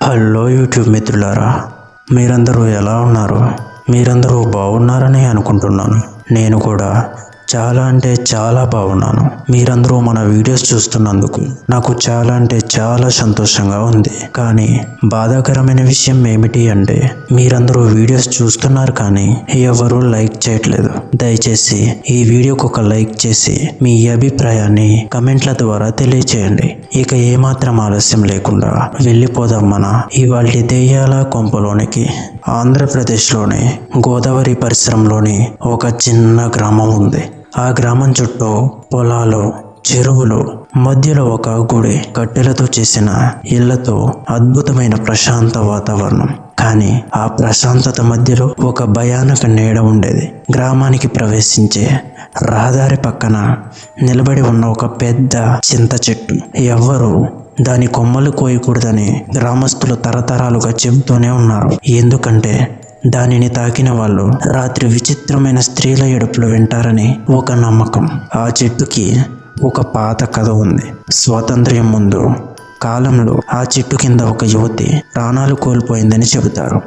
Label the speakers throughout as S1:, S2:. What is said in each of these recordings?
S1: Hello YouTube మిత్రులారా, మీరందరూ ఎలా ఉన్నారు? మీరందరూ బాగున్నారని అనుకుంటున్నాను. నేను కూడా చాలా అంటే చాలా బాగున్నాను. మీరందరూ మన వీడియోస్ చూస్తున్నందుకు నాకు చాలా అంటే చాలా సంతోషంగా ఉంది. కానీ బాధాకరమైన విషయం ఏమిటి అంటే మీరందరూ వీడియోస్ చూస్తున్నారు కానీ ఎవరు లైక్ చేయట్లేదు. దయచేసి ఈ వీడియోకి ఒక లైక్ చేసి మీ అభిప్రాయాన్ని కమెంట్ల ద్వారా తెలియచేయండి. ఇక ఏమాత్రం ఆలస్యం లేకుండా వెళ్ళిపోదాం మన ఇవాల్టి దెయ్యాల కొంపలోనికి. ఆంధ్రప్రదేశ్లోని గోదావరి పరిసరంలోని ఒక చిన్న గ్రామం ఉంది. ఆ గ్రామం చుట్టూ పొలాలు, చెరువులు, మధ్యలో ఒక గుడి, కట్టెలతో చేసిన ఇళ్లతో అద్భుతమైన ప్రశాంత వాతావరణం. కానీ ఆ ప్రశాంతత మధ్యలో ఒక భయానక నీడ ఉండేది. గ్రామానికి ప్రవేశించే రహదారి పక్కన నిలబడి ఉన్న ఒక పెద్ద చింత చెట్టు. ఎవ్వరూ దాని కొమ్మలు కోయకూడదని గ్రామస్తులు తరతరాలుగా చెబుతూనే ఉన్నారు. ఎందుకంటే దానిని తాకిన వాళ్ళు రాత్రి విచిత్రమైన స్త్రీల ఏడుపులు వింటారని ఒక నమ్మకం. ఆ చెట్టుకి ఒక పాత కథ ఉంది. స్వాతంత్ర్యం ముందు కాలంలో ఆ చెట్టు కింద ఒక యువతి ప్రాణాలు కోల్పోయిందని చెబుతారు.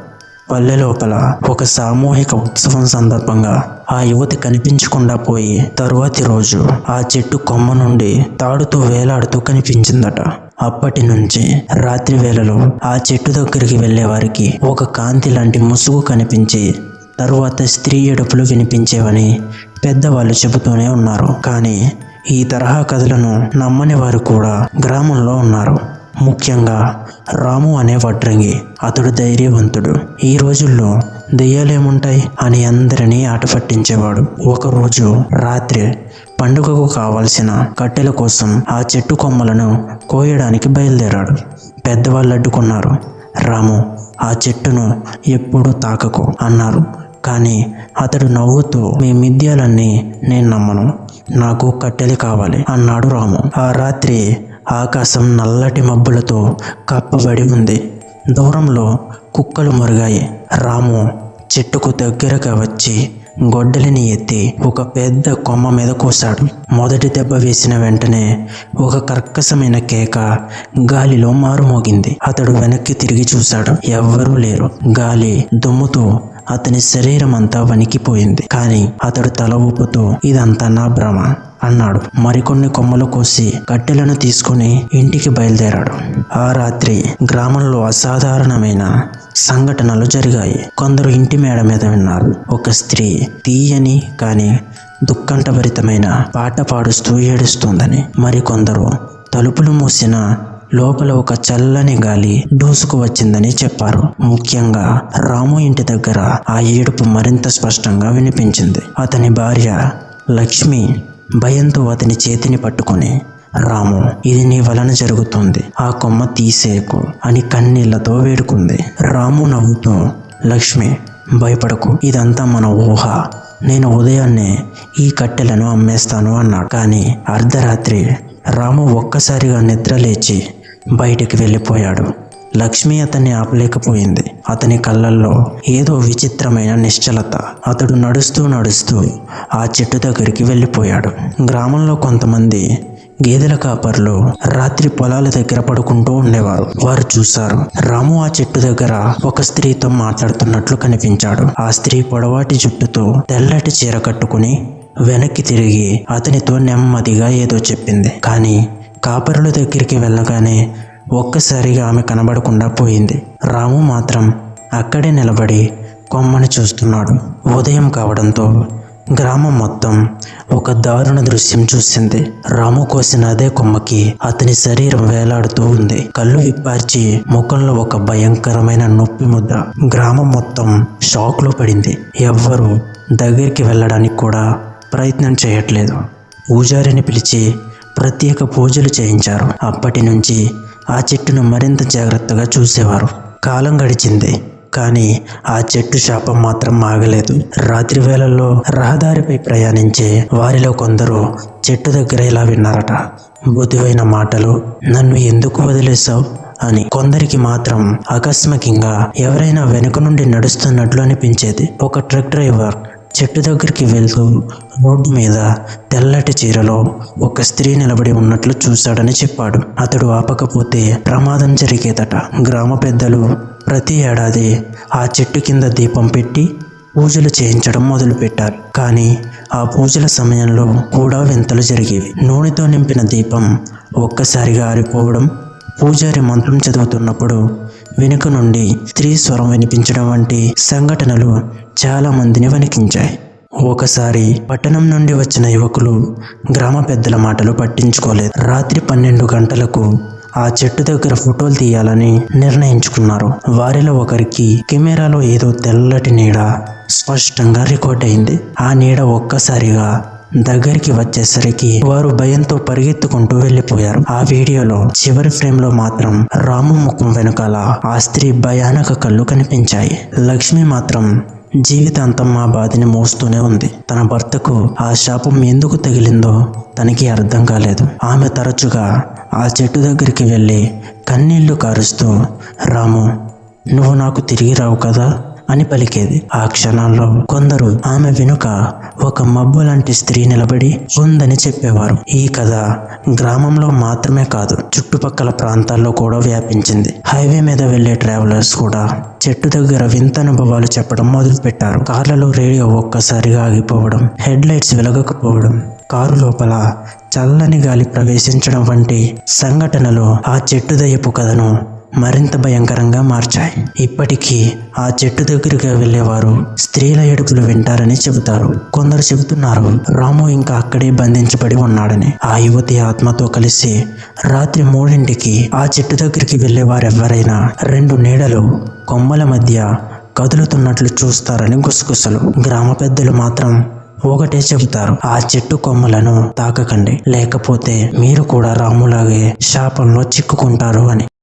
S1: పల్లె లోపల ఒక సామూహిక ఉత్సవం సందర్భంగా ఆ యువతి కనిపించకుండా పోయి తరువాతి రోజు ఆ చెట్టు కొమ్మ నుండి తాడుతూ వేలాడుతూ కనిపించిందట. అప్పటి నుంచి రాత్రి వేళలో ఆ చెట్టు దగ్గరికి వెళ్లే వారికి ఒక కాంతి లాంటి ముసుగు కనిపించి తరువాత స్త్రీ ఏడుపులు వినిపించేవని పెద్దవాళ్ళు చెబుతూనే ఉన్నారు. కానీ ఈ తరహా కథలను నమ్మని వారు కూడా గ్రామంలో ఉన్నారు. ముఖ్యంగా రాము అనే వడ్రంగి. అతడు ధైర్యవంతుడు. ఈ రోజుల్లో దెయ్యాలేముంటాయి అని అందరినీ ఆట పట్టించేవాడు. ఒకరోజు రాత్రి పండుగకు కావాల్సిన కట్టెల కోసం ఆ చెట్టు కొమ్మలను కోయడానికి బయలుదేరాడు. పెద్దవాళ్ళు అడ్డుకున్నారు. రాము, ఆ చెట్టును ఎప్పుడూ తాకకు అన్నారు. కానీ అతడు నవ్వుతూ, మీ మిథ్యాలన్నీ నేను నమ్మను, నాకు కట్టెలు కావాలి అన్నాడు రాము. ఆ రాత్రి ఆకాశం నల్లటి మబ్బులతో కప్పబడి ఉంది. దూరంలో కుక్కలు మొరిగాయి. రాము చెట్టుకు దగ్గరగా వచ్చి గొడ్డలిని ఎత్తి ఒక పెద్ద కొమ్మ మీద కోసాడు. మొదటి దెబ్బ వేసిన వెంటనే ఒక కర్కశమైన కేక గాలిలో మారుమోగింది. అతడు వెనక్కి తిరిగి చూశాడు. ఎవ్వరూ లేరు. గాలి దుమ్ముతో అతని శరీరం అంతా వణికిపోయింది. కానీ అతడు తల ఊపుతూ, ఇదంతా నా భ్రమ అన్నాడు. మరికొన్ని కొమ్మలు కోసి కట్టెలను తీసుకుని ఇంటికి బయలుదేరాడు. ఆ రాత్రి గ్రామంలో అసాధారణమైన సంఘటనలు జరిగాయి. కొందరు ఇంటి మేడ మీద విన్నారు. ఒక స్త్రీ తీయని కానీ దుఃఖంటభరితమైన పాట పాడుస్తూ ఏడుస్తుందని. మరికొందరు తలుపులు మూసిన లోపల ఒక చల్లని గాలి దూసుకు వచ్చిందని చెప్పారు. ముఖ్యంగా రాము ఇంటి దగ్గర ఆ ఏడుపు మరింత స్పష్టంగా వినిపించింది. అతని భార్య లక్ష్మి భయంతో అతని చేతిని పట్టుకుని, రాము, ఇది నీ వలన జరుగుతుంది, ఆ కొమ్మ తీసేయకు అని కన్నీళ్లతో వేడుకుంది. రాము నవ్వుతూ, లక్ష్మి, భయపడకు, ఇదంతా మన ఊహ, నేను ఉదయాన్నే ఈ కట్టెలను అమ్మేస్తాను అన్నాడు. కానీ అర్ధరాత్రి రాము ఒక్కసారిగా నిద్ర లేచి బయటికి వెళ్ళిపోయాడు. లక్ష్మి అతన్ని ఆపలేకపోయింది. అతని కళ్ళల్లో ఏదో విచిత్రమైన నిశ్చలత. అతడు నడుస్తూ నడుస్తూ ఆ చెట్టు దగ్గరికి వెళ్ళిపోయాడు. గ్రామంలో కొంతమంది గేదెల కాపర్లు రాత్రి పొలాల దగ్గర పడుకుంటూ ఉండేవారు. వారు చూశారు, రాము ఆ చెట్టు దగ్గర ఒక స్త్రీతో మాట్లాడుతున్నట్లు కనిపించాడు. ఆ స్త్రీ పొడవాటి జుట్టుతో తెల్లటి చీర కట్టుకుని వెనక్కి తిరిగి అతనితో నెమ్మదిగా ఏదో చెప్పింది. కానీ కాపరుల దగ్గరికి వెళ్ళగానే ఒక్కసారిగా ఆమె కనబడకుండా పోయింది. రాము మాత్రం అక్కడే నిలబడి కొమ్మని చూస్తున్నాడు. ఉదయం కావడంతో గ్రామం మొత్తం ఒక దారుణ దృశ్యం చూసింది. రాము కోసిన అదే కొమ్మకి అతని శరీరం వేలాడుతూ ఉంది. కళ్ళు విప్పార్చి ముఖంలో ఒక భయంకరమైన నొప్పి ముద్ర. గ్రామం మొత్తం షాక్లో పడింది. ఎవ్వరూ దగ్గరికి వెళ్ళడానికి కూడా ప్రయత్నం చేయట్లేదు. పూజారిని పిలిచి ప్రత్యేక పూజలు చేయించారు. అప్పటి నుంచి ఆ చెట్టును మరింత జాగ్రత్తగా చూసేవారు. కాలం గడిచింది. కానీ ఆ చెట్టు శాపం మాత్రం ఆగలేదు. రాత్రి వేళల్లో రహదారిపై ప్రయాణించే వారిలో కొందరు చెట్టు దగ్గర ఇలా విన్నారట, బుద్ధివైన మాటలు, నన్ను ఎందుకు వదిలేశావు అని. కొందరికి మాత్రం ఆకస్మికంగా ఎవరైనా వెనుక నుండి నడుస్తున్నట్లు అనిపించేది. ఒక ట్రక్ డ్రైవర్ చెట్టు దగ్గరికి వెళ్తూ రోడ్డు మీద తెల్లటి చీరలో ఒక స్త్రీ నిలబడి ఉన్నట్లు చూశాడని చెప్పాడు. అతడు ఆపకపోతే ప్రమాదం జరిగేదట. గ్రామ పెద్దలు ప్రతి ఏడాది ఆ చెట్టు కింద దీపం పెట్టి పూజలు చేయించడం మొదలుపెట్టారు. కానీ ఆ పూజల సమయంలో కూడా వింతలు జరిగేవి. నూనెతో నింపిన దీపం ఒక్కసారిగా ఆరిపోవడం, పూజారి మంత్రం చదువుతున్నప్పుడు వెనుక నుండి స్త్రీ స్వరం వినిపించడం వంటి సంఘటనలు చాలా మందిని వణికించాయి. ఒకసారి పట్టణం నుండి వచ్చిన యువకులు గ్రామ పెద్దల మాటలు పట్టించుకోలేదు. రాత్రి 12 గంటలకు ఆ చెట్టు దగ్గర ఫోటోలు తీయాలని నిర్ణయించుకున్నారు. వారిలో ఒకరికి కెమెరాలో ఏదో తెల్లటి నీడ స్పష్టంగా రికార్డ్ అయింది. ఆ నీడ ఒక్కసారిగా దగ్గరికి వచ్చేసరికి వారు భయంతో పరిగెత్తుకుంటూ వెళ్ళిపోయారు. ఆ వీడియోలో చివరి ఫ్రేమ్ లో మాత్రం రాము ముఖం వెనుకాల ఆ స్త్రీ భయానక కళ్ళు కనిపించాయి. లక్ష్మి మాత్రం జీవితాంతం ఆ బాధని మోస్తూనే ఉంది. తన భర్తకు ఆ శాపం ఎందుకు తగిలిందో తనకి అర్థం కాలేదు. ఆమె తరచుగా ఆ చెట్టు దగ్గరికి వెళ్ళి కన్నీళ్లు కారుస్తూ, రాము, నువ్వు నాకు తిరిగి రావు కదా అని పలికేది. ఆ క్షణాల్లో కొందరు ఆమె వెనుక ఒక మబ్బు లాంటి స్త్రీ నిలబడి ఉందని చెప్పేవారు. ఈ కథ గ్రామంలో మాత్రమే కాదు, చుట్టుపక్కల ప్రాంతాల్లో కూడా వ్యాపించింది. హైవే మీద వెళ్లే ట్రావెలర్స్ కూడా చెట్టు దగ్గర వింత అనుభవాలు చెప్పడం మొదలుపెట్టారు. కార్లలో రేడియో ఒక్కసారిగా ఆగిపోవడం, హెడ్ లైట్స్ వెలగకపోవడం, కారు లోపల చల్లని గాలి ప్రవేశించడం వంటి సంఘటనలు ఆ చెట్టు దయ్యపు కథను మరింత భయంకరంగా మార్చాయి. ఇప్పటికీ ఆ చెట్టు దగ్గరికి వెళ్ళేవారు స్త్రీల ఏడుపులు వింటారని చెబుతారు. కొందరు చెబుతున్నారు రాము ఇంకా అక్కడే బంధించబడి ఉన్నాడని. ఆ యువతి ఆత్మతో కలిసి రాత్రి 3ంటికి ఆ చెట్టు దగ్గరికి వెళ్ళేవారెవ్వరైనా 2 నీడలు కొమ్మల మధ్య కదులుతున్నట్లు చూస్తారని గుసగుసలు. గ్రామ పెద్దలు మాత్రం ఒకటే చెబుతారు, ఆ చెట్టు కొమ్మలను తాకకండి, లేకపోతే మీరు కూడా రాములాగే శాపంలో చిక్కుకుంటారు అని.